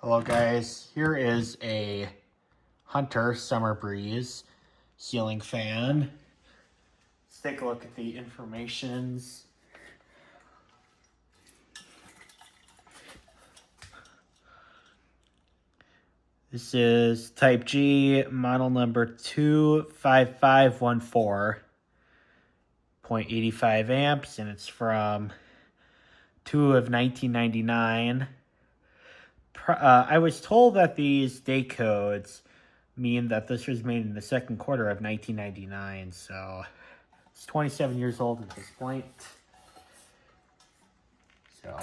Hello guys, here is a Hunter Summerbreeze ceiling fan. Let's take a look at the informations. This is type G, model number 25514.85 amps, and it's from 1999. I was told that these day codes mean that this was made in the second quarter of 1999, so it's 27 years old at this point. So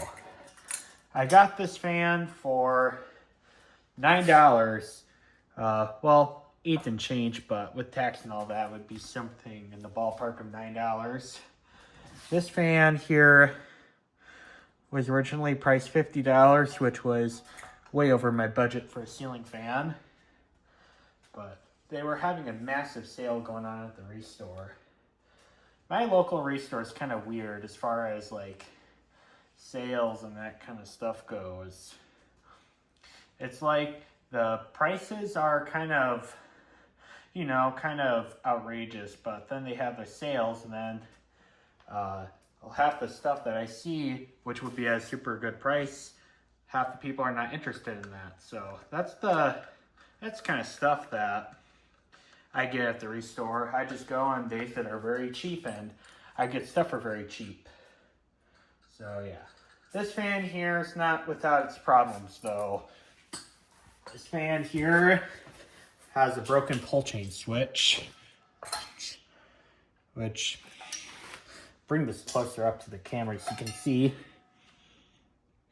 I got this fan for $9. Well, 8 and change, but with tax and all that would be something in the ballpark of $9. This fan here was originally priced $50, which was way over my budget for a ceiling fan. But they were having a massive sale going on at the Restore. My local Restore is kind of weird as far as like sales and that kind of stuff goes. It's like the prices are kind of, kind of outrageous, but then they have their sales, and then half the stuff that I see, which would be a super good price, half the people are not interested in that. So that's kind of stuff that I get at the Restore. I just go on days that are very cheap, and I get stuff for very cheap. So yeah, this fan here is not without its problems though. This fan here has a broken pull chain switch, which, bring this closer up to the camera so you can see. You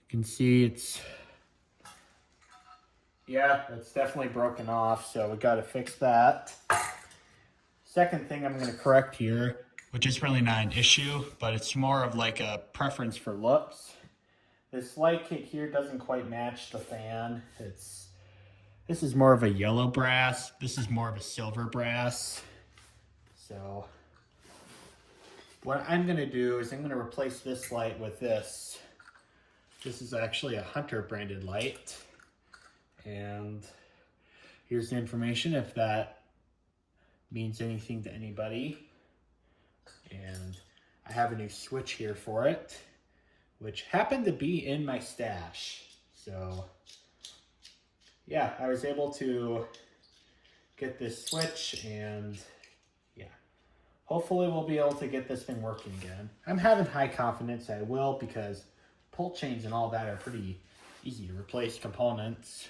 can see it's definitely broken off, so we gotta fix that. Second thing I'm gonna correct here, which is really not an issue, but it's more of like a preference for looks. This light kit here doesn't quite match the fan. This is more of a yellow brass. This is more of a silver brass. So what I'm going to do is I'm going to replace this light with this. This is actually a Hunter branded light. And here's the information if that means anything to anybody. And I have a new switch here for it, which happened to be in my stash. So yeah, I was able to get this switch, and hopefully we'll be able to get this thing working again. I'm having high confidence I will, because pull chains and all that are pretty easy to replace components.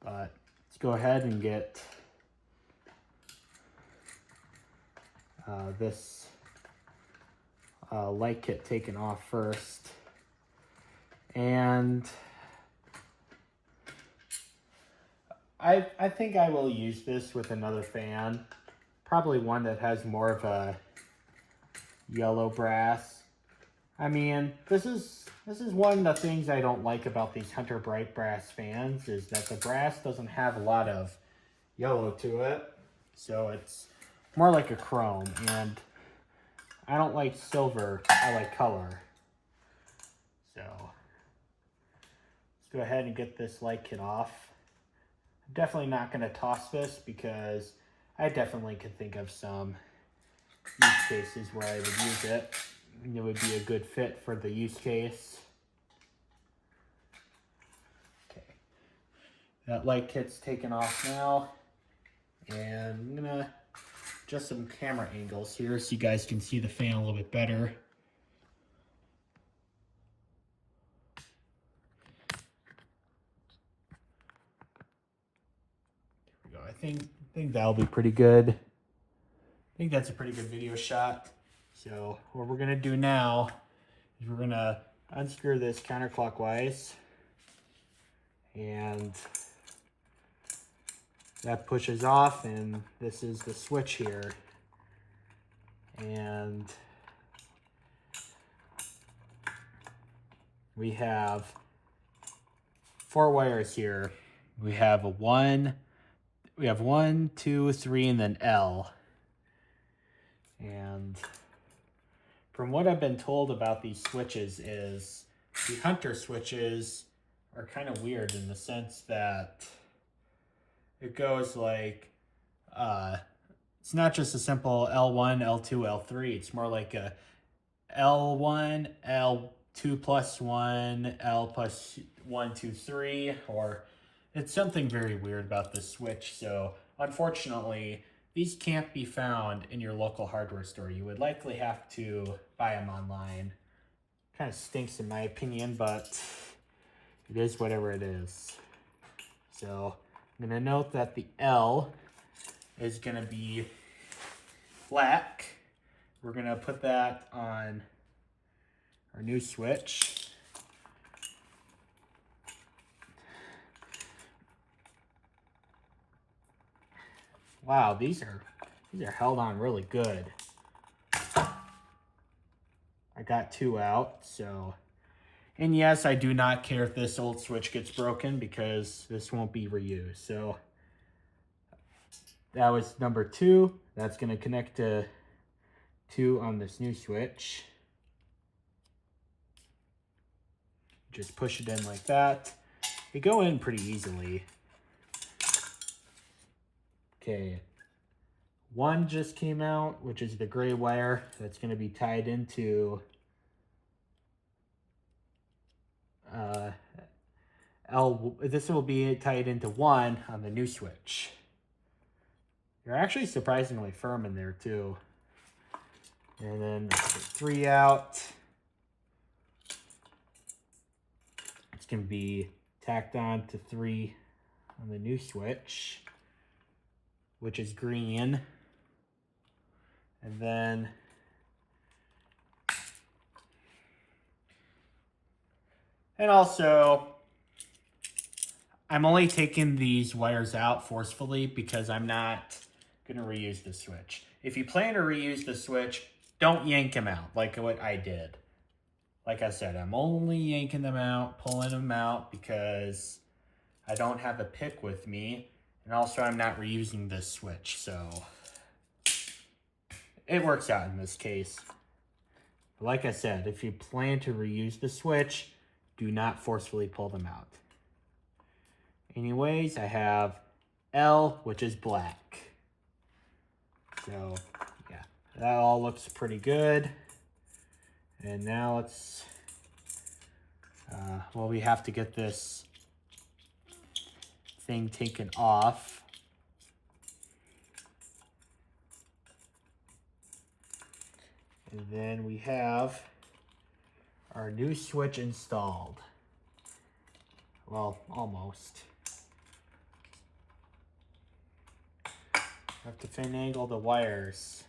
But let's go ahead and get this light kit taken off first. And I think I will use this with another fan. Probably one that has more of a yellow brass. I mean, this is one of the things I don't like about these Hunter Bright Brass fans, is that the brass doesn't have a lot of yellow to it. So it's more like a chrome, and I don't like silver, I like color. So let's go ahead and get this light kit off. I'm definitely not going to toss this, because I definitely could think of some use cases where I would use it. It would be a good fit for the use case. Okay, that light kit's taken off now, and I'm gonna adjust some camera angles here so you guys can see the fan a little bit better. There we go. I think that'll be pretty good. I think that's a pretty good video shot. So what we're gonna do now is we're gonna unscrew this counterclockwise, and that pushes off, and this is the switch here. And we have 4 wires here. We have one, 2, 3, and then L. And from what I've been told about these switches is the Hunter switches are kind of weird in the sense that it goes like, it's not just a simple L1, L2, L3. It's more like a L1, L2 plus 1, L plus 1, 2, 3, or it's something very weird about this switch. So unfortunately, these can't be found in your local hardware store. You would likely have to buy them online. Kind of stinks in my opinion, but it is whatever it is. So I'm gonna note that the L is gonna be black. We're gonna put that on our new switch. Wow, these are held on really good. I got 2 out, so. And yes, I do not care if this old switch gets broken because this won't be reused. So that was number 2. That's gonna connect to 2 on this new switch. Just push it in like that. They go in pretty easily. Okay, 1 just came out, which is the gray wire that's going to be tied into this will be tied into 1 on the new switch. They're actually surprisingly firm in there too. And then 3 out. It's going to be tacked on to 3 on the new switch, which is green. And then also I'm only taking these wires out forcefully because I'm not going to reuse the switch. If you plan to reuse the switch, don't yank them out like what I did. Like I said, I'm only yanking them out, pulling them out because I don't have a pick with me. And also I'm not reusing this switch, so it works out in this case. But like I said, if you plan to reuse the switch, do not forcefully pull them out. Anyways, I have L, which is black. So yeah, that all looks pretty good. And now let's, well, we have to get this thing taken off. And then we have our new switch installed. Well, almost. Have to finagle the wires.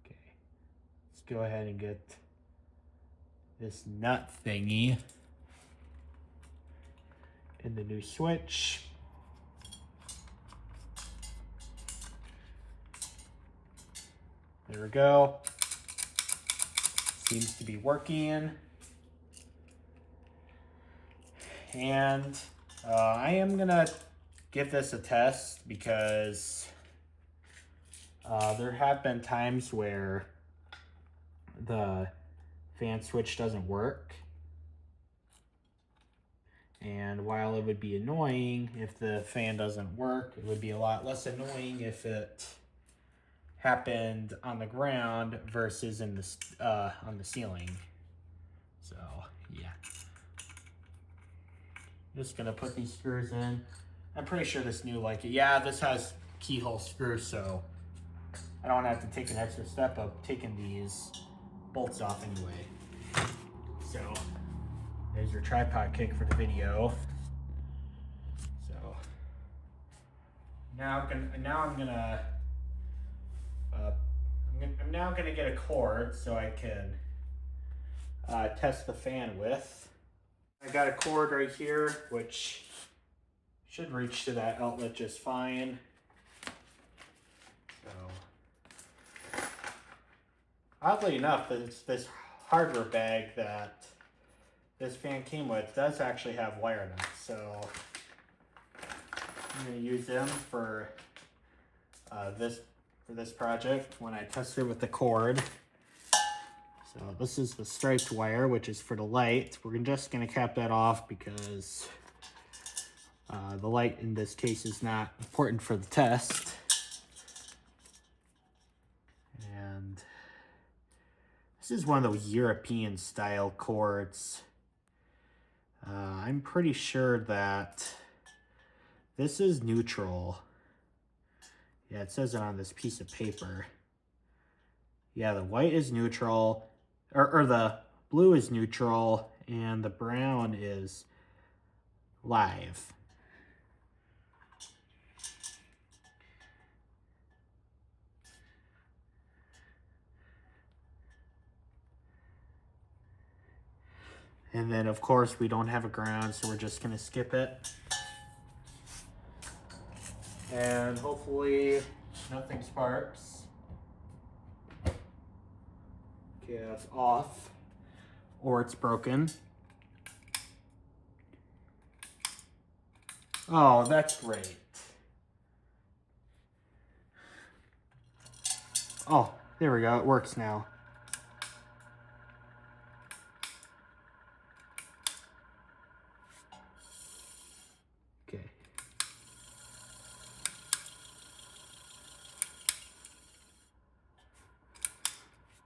Okay, let's go ahead and get this nut thingy in the new switch. There we go. Seems to be working. And I am gonna give this a test because there have been times where the fan switch doesn't work. And while it would be annoying if the fan doesn't work, it would be a lot less annoying if it happened on the ground versus in the on the ceiling. So yeah, just gonna put these screws in. I'm pretty sure this new, like, yeah, this has keyhole screws, so I don't have to take an extra step of taking these bolts off anyway. So there's your tripod kick for the video. So now I'm now gonna get a cord so I can test the fan with. I got a cord right here, which should reach to that outlet just fine. So, oddly enough, this hardware bag that this fan came with does actually have wire nuts, so I'm going to use them for this project when I test it with the cord. So this is the striped wire, which is for the light. We're just gonna cap that off because the light in this case is not important for the test. And this is one of those European style cords. I'm pretty sure that this is neutral. Yeah, it says it on this piece of paper. Yeah, the white is neutral, or the blue is neutral, and the brown is live. And then, of course, we don't have a ground, so we're just going to skip it. And hopefully nothing sparks. Okay, that's off. Or it's broken. Oh, that's great. Oh, there we go. It works now. Okay.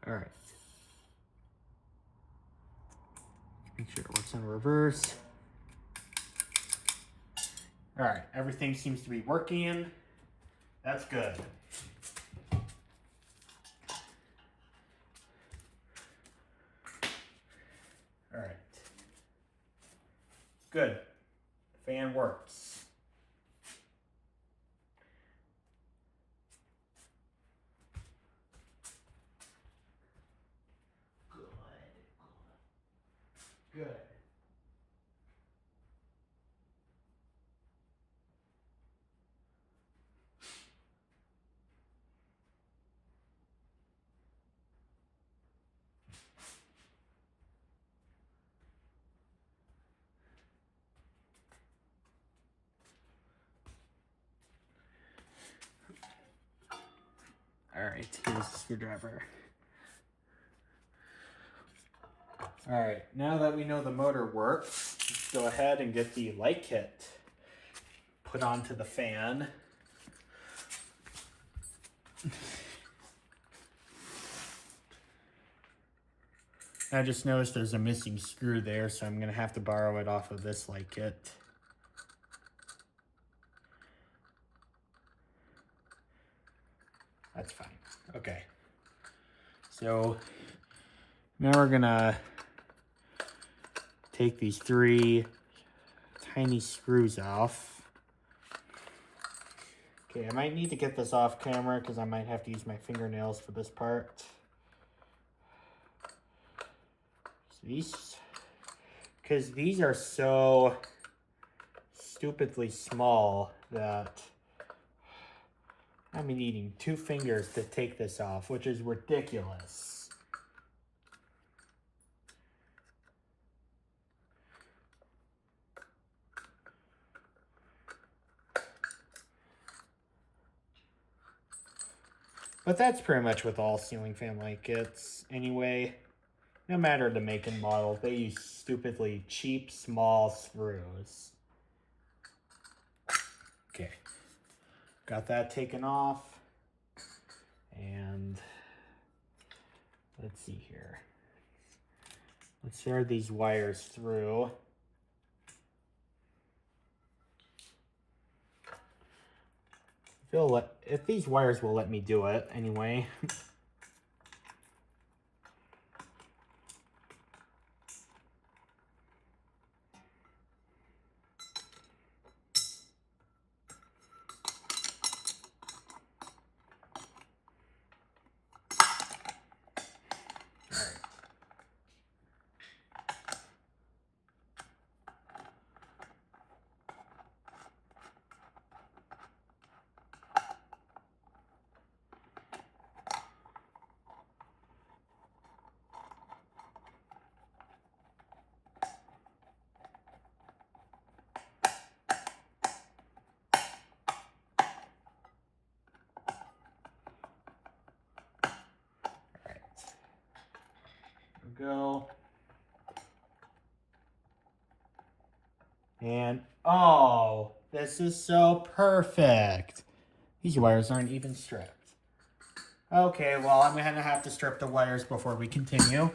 All right. Make sure it works in reverse. All right, everything seems to be working. That's good. All right. Good. The fan works. Good. All right, here's the screwdriver. All right, now that we know the motor works, let's go ahead and get the light kit put onto the fan. I just noticed there's a missing screw there, so I'm gonna have to borrow it off of this light kit. That's fine. Okay. So now we're gonna take these 3 tiny screws off. Okay, I might need to get this off camera because I might have to use my fingernails for this part. So these are so stupidly small that I'm needing 2 fingers to take this off, which is ridiculous. But that's pretty much with all ceiling fan light kits anyway. No matter the make and model, they use stupidly cheap, small screws. Okay, got that taken off. And let's see here. Let's thread these wires through. If these wires will let me do it anyway. go. And, oh, this is so perfect. These wires aren't even stripped. Okay, well, I'm gonna have to strip the wires before we continue.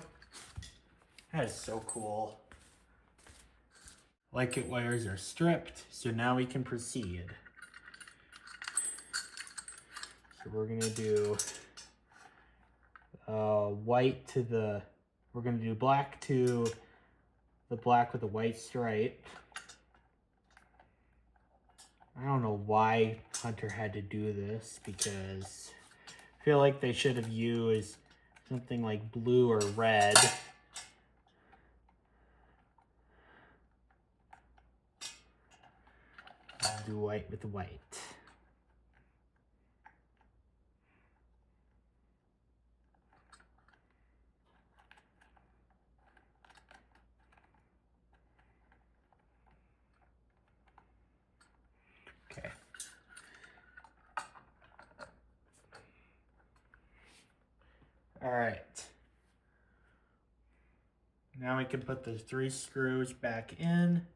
That is so cool. Like it wires are stripped, so now we can proceed. So we're gonna do white to the, we're gonna do black to the black with the white stripe. I don't know why Hunter had to do this, because I feel like they should have used something like blue or red. I'll do white with white. Okay. All right. Now we can put the 3 screws back in.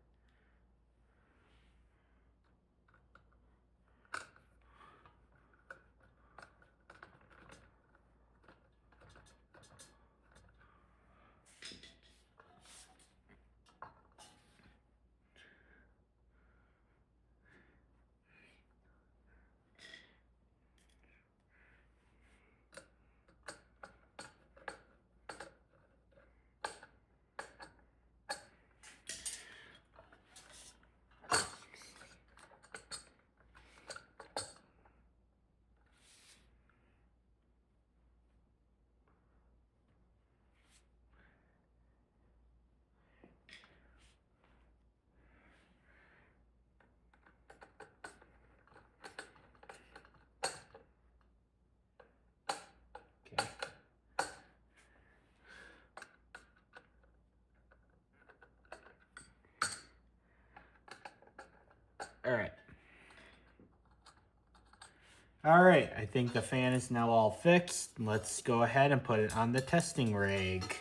All right, I think the fan is now all fixed. Let's go ahead and put it on the testing rig.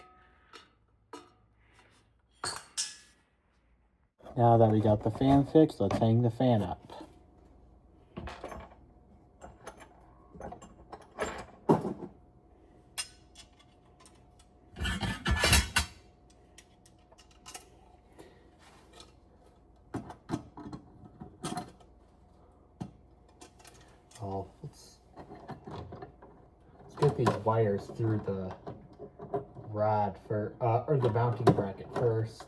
Now that we got the fan fixed, let's hang the fan up. Oh, let's get these wires through the rod for, or the mounting bracket first.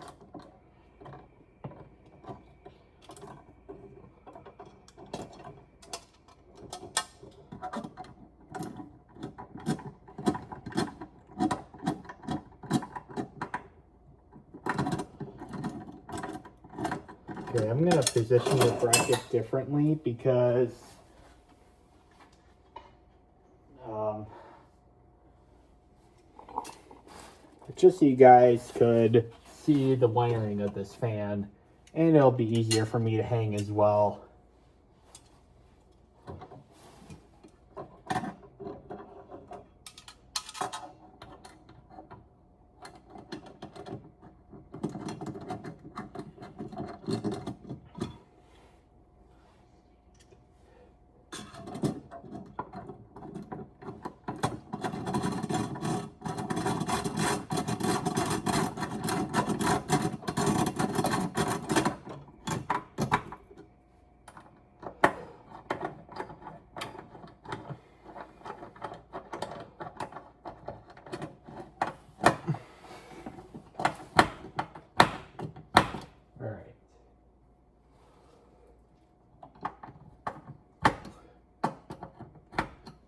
Okay, I'm gonna position the bracket differently because just so you guys could see the wiring of this fan, and it'll be easier for me to hang as well.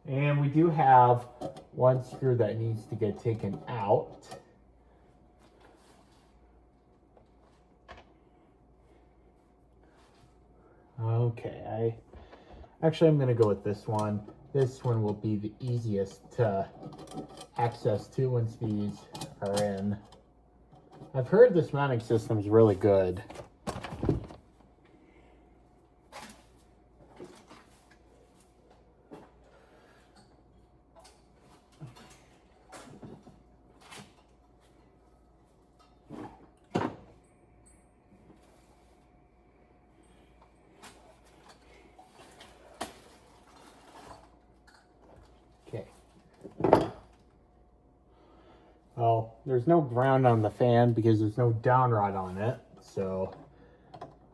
And we do have one screw that needs to get taken out. Okay, I'm gonna go with this one. This one will be the easiest to access to once these are in. I've heard this mounting system is really good. there's no ground on the fan because there's no down rod on it. So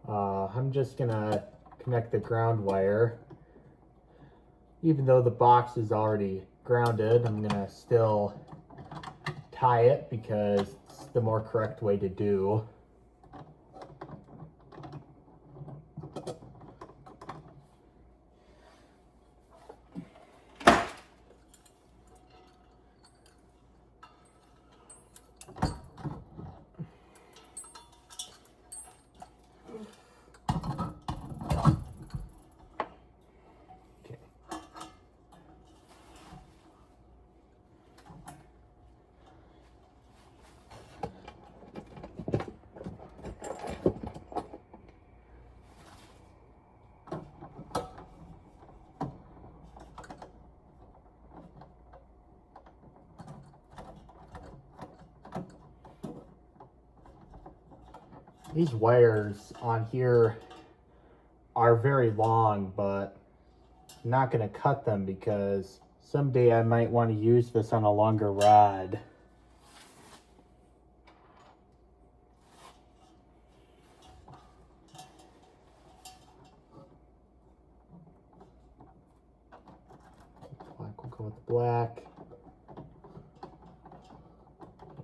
I'm just gonna connect the ground wire. Even though the box is already grounded, I'm gonna still tie it because it's the more correct way to do. These wires on here are very long, but I'm not going to cut them because someday I might want to use this on a longer rod. Black will go with the black.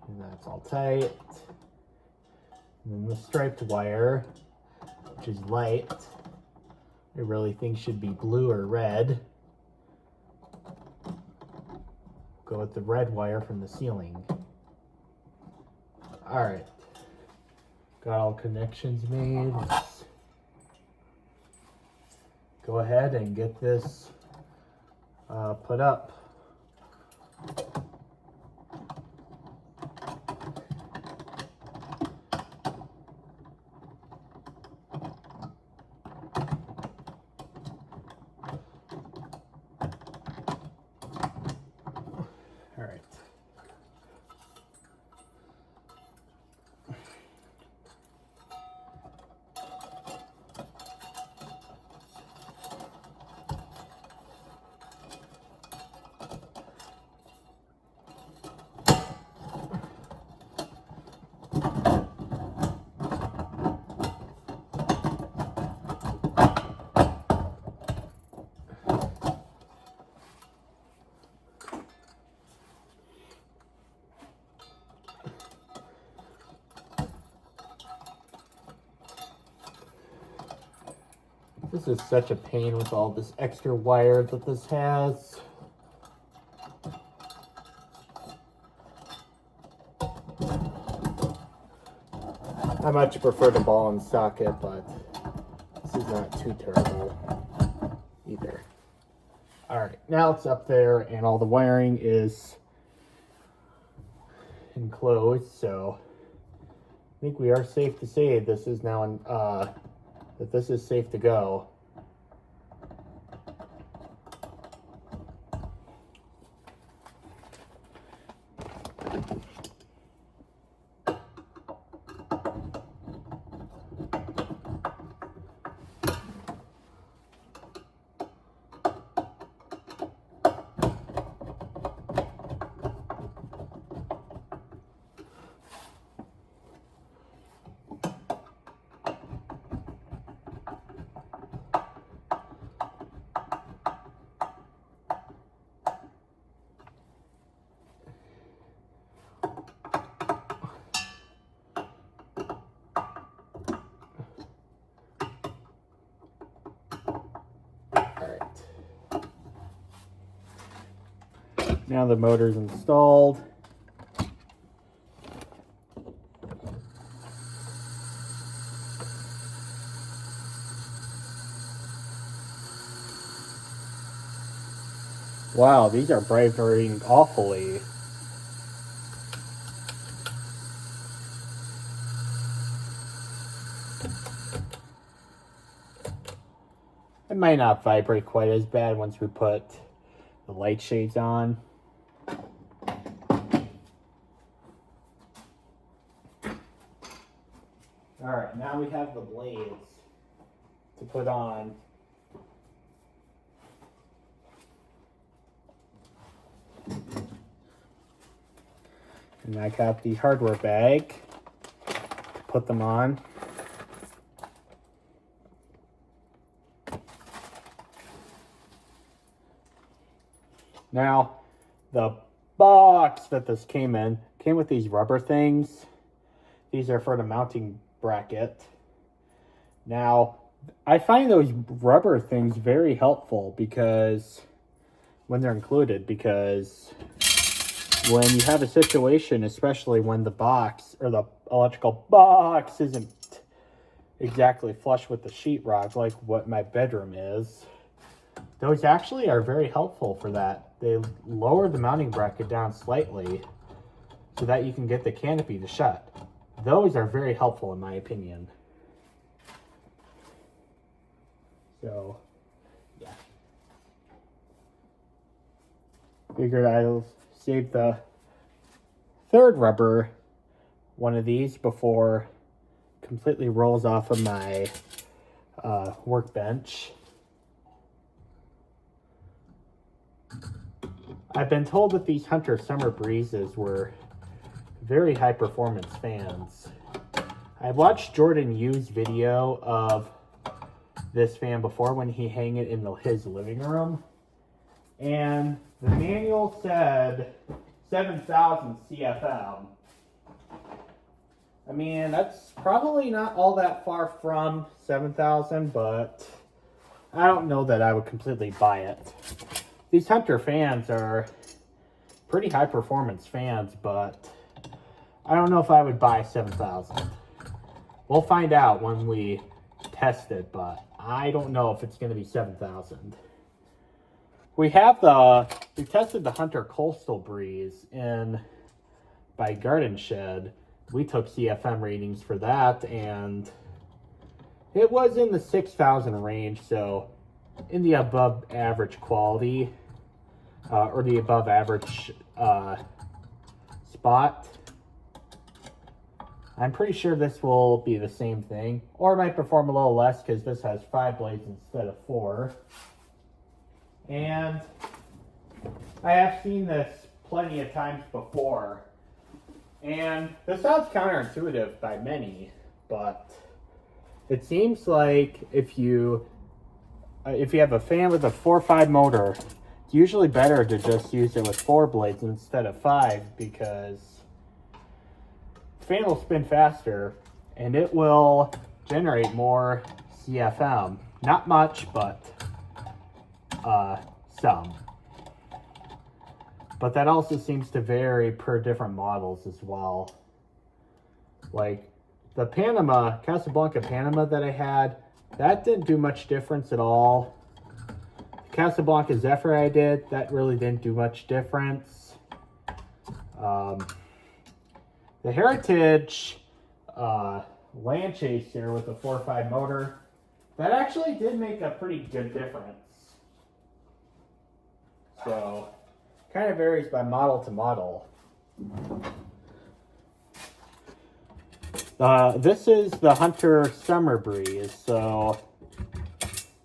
And that's all tight. And then the striped wire, which is light, I really think should be blue or red. Go with the red wire from the ceiling. All right, got all connections made. Let's go ahead and get this put up. All right. This is such a pain with all this extra wire that this has. I much prefer the ball and socket, but this is not too terrible either. All right, now it's up there and all the wiring is enclosed, so I think we are safe to say this is now that this is safe to go. Now the motor's installed. Wow, these are vibrating awfully. It might not vibrate quite as bad once we put the light shades on. Alright, now we have the blades to put on. And I got the hardware bag to put them on. Now, the box that this came with these rubber things. These are for the mounting bracket. Now, I find those rubber things very helpful because when they're included, because when you have a situation, especially when the box or the electrical box isn't exactly flush with the sheetrock like what my bedroom is, those actually are very helpful for that. They lower the mounting bracket down slightly so that you can get the canopy to shut. Those are very helpful in my opinion. So, yeah. Figured I'll save the third rubber one of these before it completely rolls off of my workbench. I've been told that these Hunter Summerbreezes were very high performance fans. I watched Jordan Yu's video of this fan before when he hung it in his living room, and the manual said 7,000 CFM. I mean, that's probably not all that far from 7,000, but I don't know that I would completely buy it. These Hunter fans are pretty high performance fans, but I don't know if I would buy 7,000. We'll find out when we test it, but I don't know if it's going to be 7,000. We tested the Hunter Coastal Breeze by Garden Shed. We took CFM ratings for that, and it was in the 6,000 range, so in the above average quality, or the above average spot. I'm pretty sure this will be the same thing, or it might perform a little less because this has 5 blades instead of 4. And I have seen this plenty of times before, and this sounds counterintuitive by many, but it seems like if you have a fan with a 4.5 motor, it's usually better to just use it with 4 blades instead of 5, because the fan will spin faster and it will generate more CFM. Not much, but some. But that also seems to vary per different models as well. Like the Casablanca Panama that I had, that didn't do much difference at all. The Casablanca Zephyr I did, that really didn't do much difference. The Heritage Land Chaser with the 4.5 motor, that actually did make a pretty good difference. So, kind of varies by model to model. This is the Hunter Summerbreeze. So,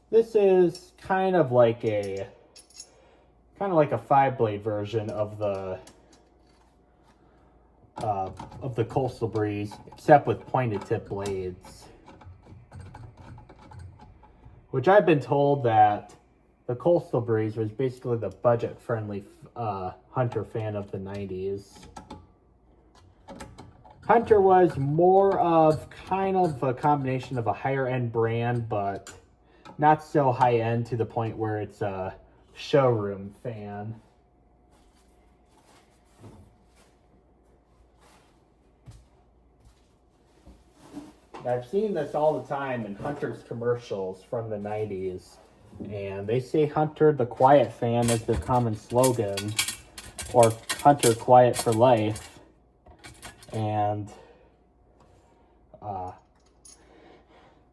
this is kind of like a 5-blade version of the Coastal Breeze, except with pointed tip blades. Which I've been told that the Coastal Breeze was basically the budget-friendly Hunter fan of the 90s. Hunter was more of kind of a combination of a higher-end brand, but not so high-end to the point where it's a showroom fan. I've seen this all the time in Hunter's commercials from the 90s. And they say Hunter the Quiet Fan is their common slogan, or Hunter Quiet for Life. And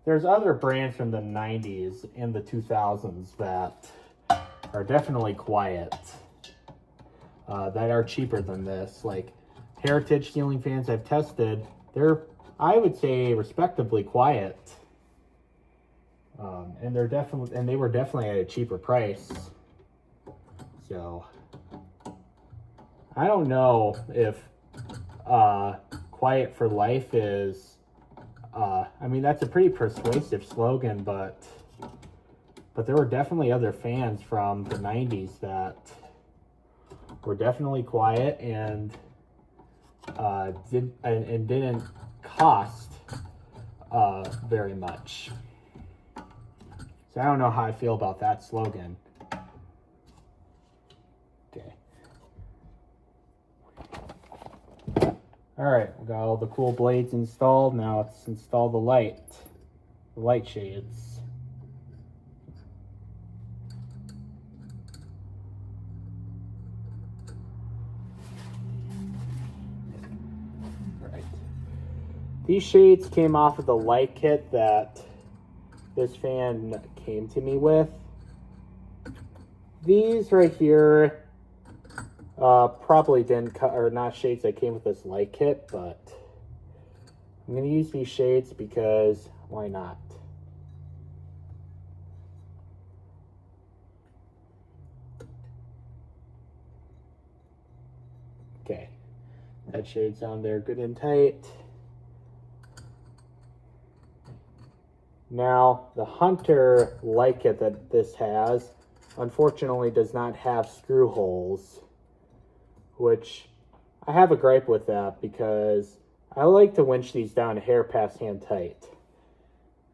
there's other brands from the 90s and the 2000s that are definitely quiet, that are cheaper than this. Like Heritage ceiling fans I've tested, they're, I would say, respectably quiet. And they were definitely at a cheaper price. So I don't know if quiet for life is, I mean, that's a pretty persuasive slogan, but there were definitely other fans from the 90s that were definitely quiet and didn't cost very much. So I don't know how I feel about that slogan. Okay. All right, we got all the cool blades installed. Now let's install the light shades. All right. These shades came off of the light kit that this fan came to me with. These right here probably didn't or not shades that came with this light kit, but I'm going to use these shades because why not? Okay, that shade's on there good and tight. Now, the Hunter light kit that this has, unfortunately, does not have screw holes, which I have a gripe with that because I like to winch these down a hair past hand tight.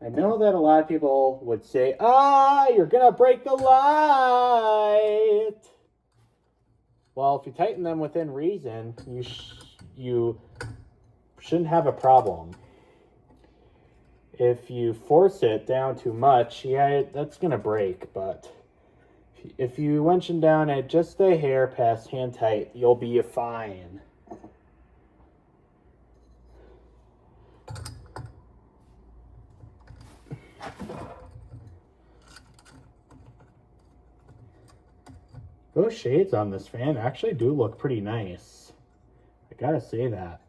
I know that a lot of people would say, you're gonna break the light. Well, if you tighten them within reason, you shouldn't have a problem. If you force it down too much, yeah, that's gonna break, but if you winch them down at just a hair past hand tight, you'll be fine. Those shades on this fan actually do look pretty nice. I gotta say that.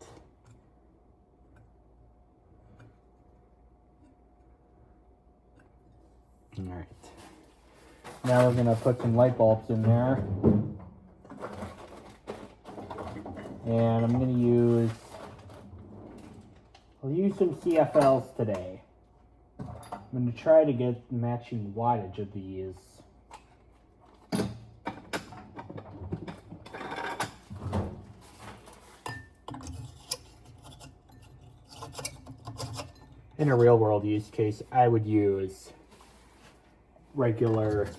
All right. Now we're gonna put some light bulbs in there. And I'm gonna I'll use some CFLs today. I'm gonna try to get matching wattage of these. In a real world use case, I would use regular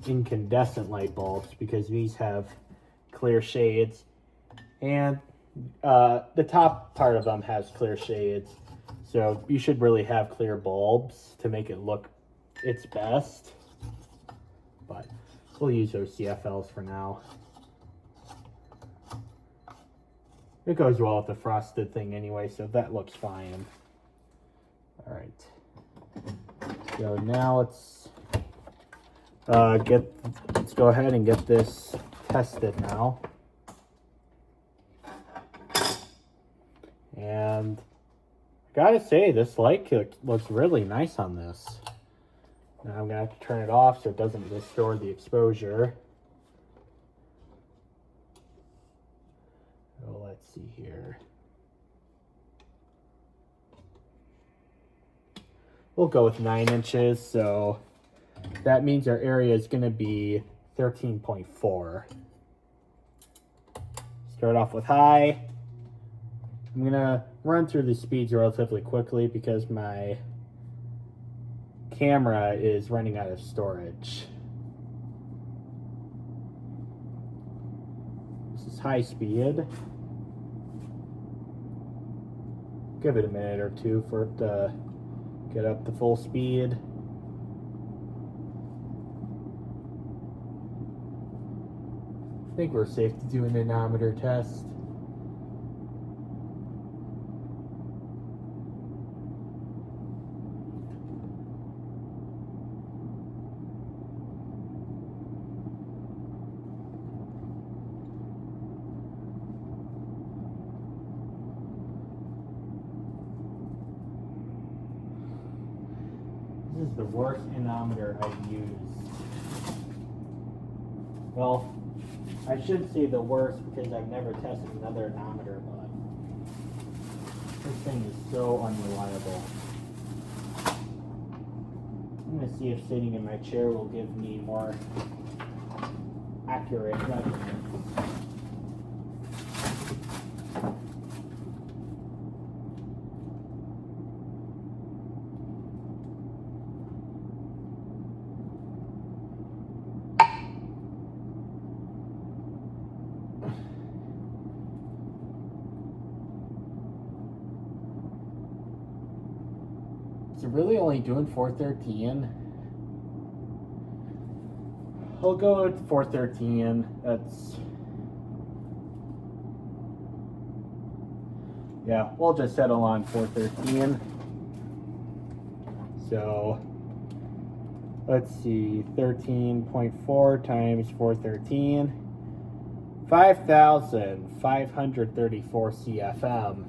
incandescent light bulbs because these have clear shades, and the top part of them has clear shades, so you should really have clear bulbs to make it look its best, but we'll use those CFLs for now. It goes well with the frosted thing anyway, so that looks fine. All right, so now let's go ahead and get this tested now. And I gotta say, this light kit looks really nice on this. Now I'm gonna have to turn it off so it doesn't distort the exposure. So let's see here. We'll go with 9 inches, so that means our area is going to be 13.4. Start off with high. I'm going to run through the speeds relatively quickly because my camera is running out of storage. This is high speed. Give it a minute or two for it to get up to full speed. I think we're safe to do an anemometer test. This is the worst anemometer I've used. Well, I should say the worst because I've never tested another anemometer, but This thing is so unreliable. I'm going to see if sitting in my chair will give me more accurate measurements. Is it really only doing 413? I'll go with 413. That's... yeah, we'll just settle on 413. So, let's see, 13.4 times 413. 5,534 CFM.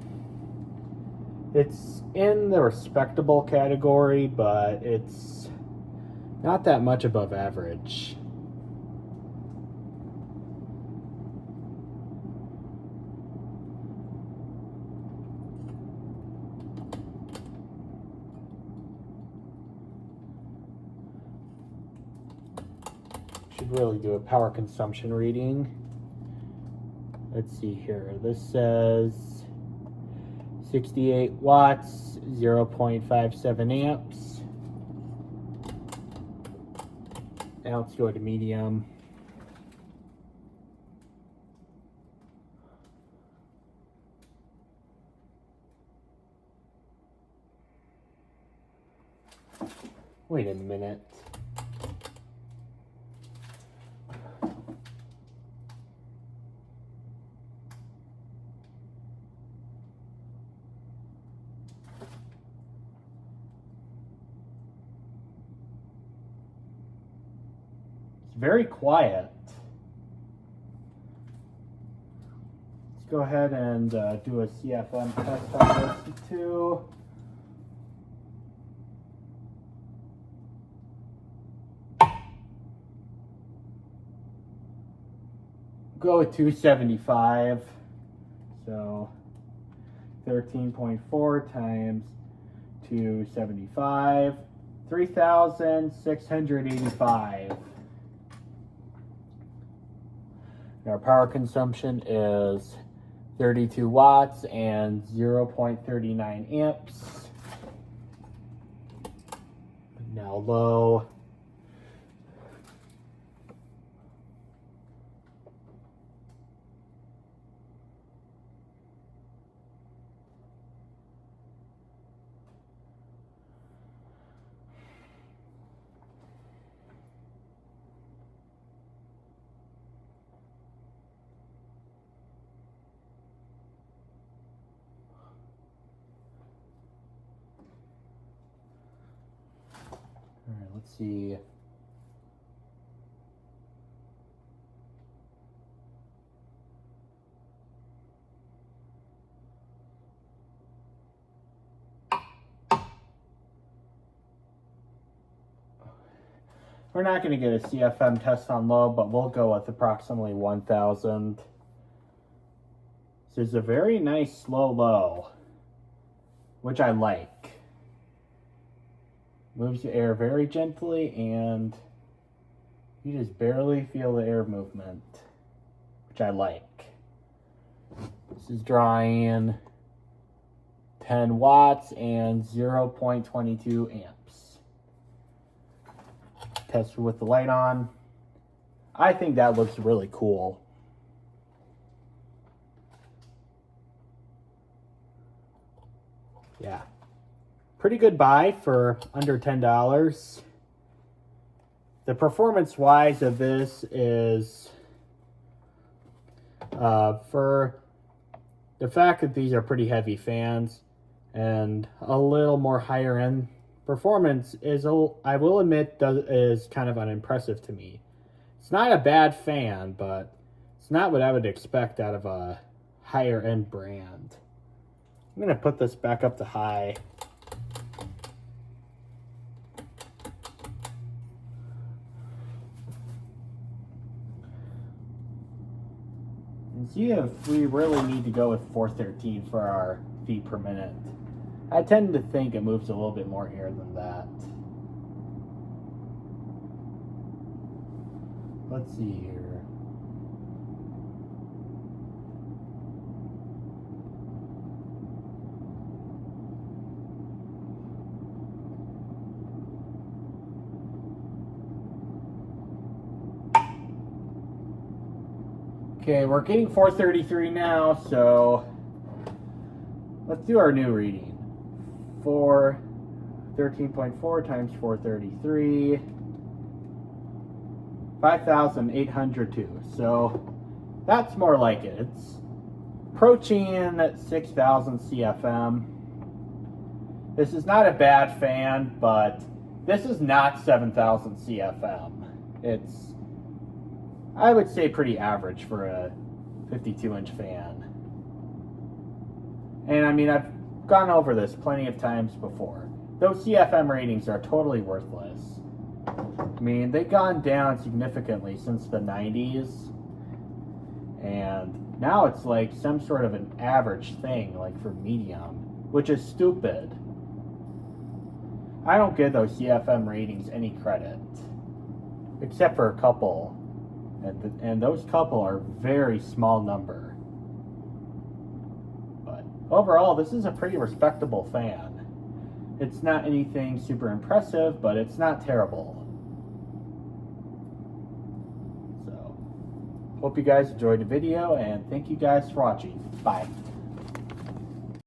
It's in the respectable category, but it's not that much above average. Should really do a power consumption reading. Let's see here. This says 68 watts, 0.57 amps. Now let's go to medium. Wait a minute. Very quiet. Let's go ahead and do a CFM test on this too. Go with 275. So 13.4 times 275, 3,685. Our power consumption is 32 watts and 0.39 amps. Now low. All right, let's see. We're not going to get a CFM test on low, but we'll go with approximately 1,000. This is a very nice slow low, which I like. Moves the air very gently, and you just barely feel the air movement, which I like. This is drawing 10 watts and 0.22 amps. Test with the light on. I think that looks really cool. Yeah. Pretty good buy for under $10. The performance wise of this is for the fact that these are pretty heavy fans and a little more higher end performance is, I will admit, is kind of unimpressive to me. It's not a bad fan, but it's not what I would expect out of a higher end brand. I'm going to put this back up to high. And see if we really need to go with 413 for our feet per minute. I tend to think it moves a little bit more air than that. Let's see here. Okay, we're getting 433 now, so let's do our new reading. 13.4 times 433, 5,802. So that's more like it. It's approaching 6,000 CFM. This is not a bad fan, but this is not 7,000 CFM. It's, I would say, pretty average for a 52-inch fan. And I mean, I've gone over this plenty of times before. Those CFM ratings are totally worthless. I mean, they've gone down significantly since the 90s. And now it's like some sort of an average thing, like for medium, which is stupid. I don't give those CFM ratings any credit, except for a couple. And those couple are very small number. But overall, this is a pretty respectable fan. It's not anything super impressive, but it's not terrible. So, hope you guys enjoyed the video, and thank you guys for watching. Bye.